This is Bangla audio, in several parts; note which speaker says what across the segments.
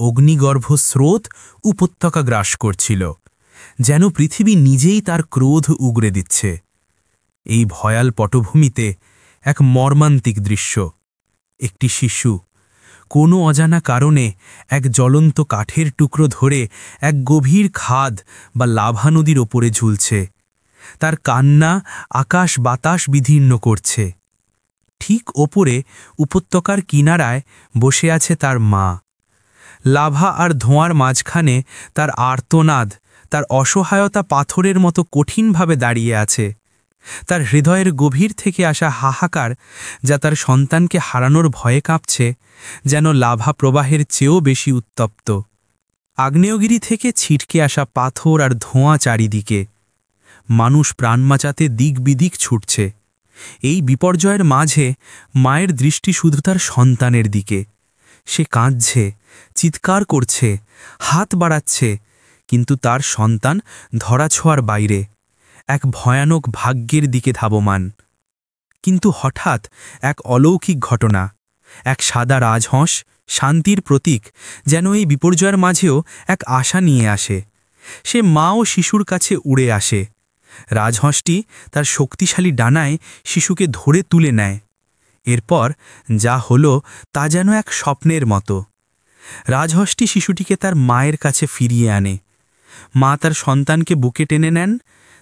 Speaker 1: অগ্নিগর্ভ স্রোত উপত্যকা গ্রাস করছিল, যেন পৃথিবী নিজেই তার ক্রোধ উগরে দিচ্ছে। এই ভয়াল পটভূমিতে এক মর্মান্তিক দৃশ্য। একটি শিশু কোনো অজানা কারণে এক জ্বলন্ত কাঠের টুকরো ধরে এক গভীর খাদ বা লাভা নদীর ওপরে ঝুলছে। তার কান্না আকাশ বাতাস বিদীর্ণ করছে। ঠিক ওপরে উপত্যকার কিনারায় বসে আছে তার মা। লাভা আর ধোঁয়ার মাঝখানে তার আর্তনাদ, তার অসহায়তা পাথরের মতো কঠিনভাবে দাঁড়িয়ে আছে। তার হৃদয়ের গভীর থেকে আসা হাহাকার, যা তার সন্তানকে হারানোর ভয়ে কাঁপছে, যেন লাভা প্রবাহের চেয়েও বেশি উত্তপ্ত। আগ্নেয়গিরি থেকে ছিটকে আসা পাথর আর ধোঁয়া চারিদিকে। মানুষ প্রাণ বাঁচাতে দিক বিদিক ছুটছে। এই বিপর্যয়ের মাঝে মায়ের দৃষ্টি শুধু তার সন্তানের দিকে। সে কাঁদছে, চিৎকার করছে, হাত বাড়াচ্ছে, কিন্তু তার সন্তান ধরাছোঁয়ার বাইরে, এক ভয়ানক ভাগ্যের দিকে ধাবমান। কিন্তু হঠাৎ এক অলৌকিক ঘটনা। এক সাদা রাজহংস, শান্তির প্রতীক, যেন এই বিপর্যয়ের মাঝেও এক আশা নিয়ে আসে। সে মা ও শিশুর কাছে উড়ে আসে। রাজহংসটি তার শক্তিশালী ডানায় শিশুকে ধরে তুলে নেয়। এরপর যা হলো তা যেন এক স্বপ্নের মতো। রাজহংসটি শিশুটিকে তার মায়ের কাছে ফিরিয়ে আনে। মা তার সন্তানকে বুকে টেনে নেন,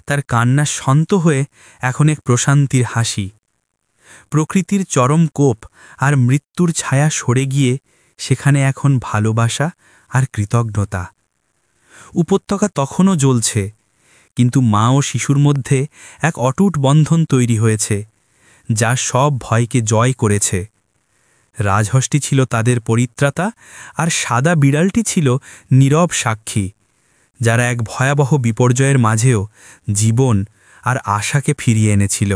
Speaker 1: তার কান্না শান্ত হয়ে এখন এক প্রশান্তির হাসি। প্রকৃতির চরম কোপ আর মৃত্যুর ছায়া সরে গিয়ে সেখানে এখন ভালোবাসা আর কৃতজ্ঞতা। উপত্যকা তখনও জ্বলছে, কিন্তু মা ও শিশুর মধ্যে এক অটুট বন্ধন তৈরি হয়েছে, যা সব ভয়কে জয় করেছে। রাজহংসটি ছিল তাদের পরিত্রাতা, আর সাদা বিড়ালটি ছিল নীরব সাক্ষী, যারা এক ভয়াবহ বিপর্যয়ের মাঝেও জীবন আর আশাকে ফিরিয়ে এনেছিল।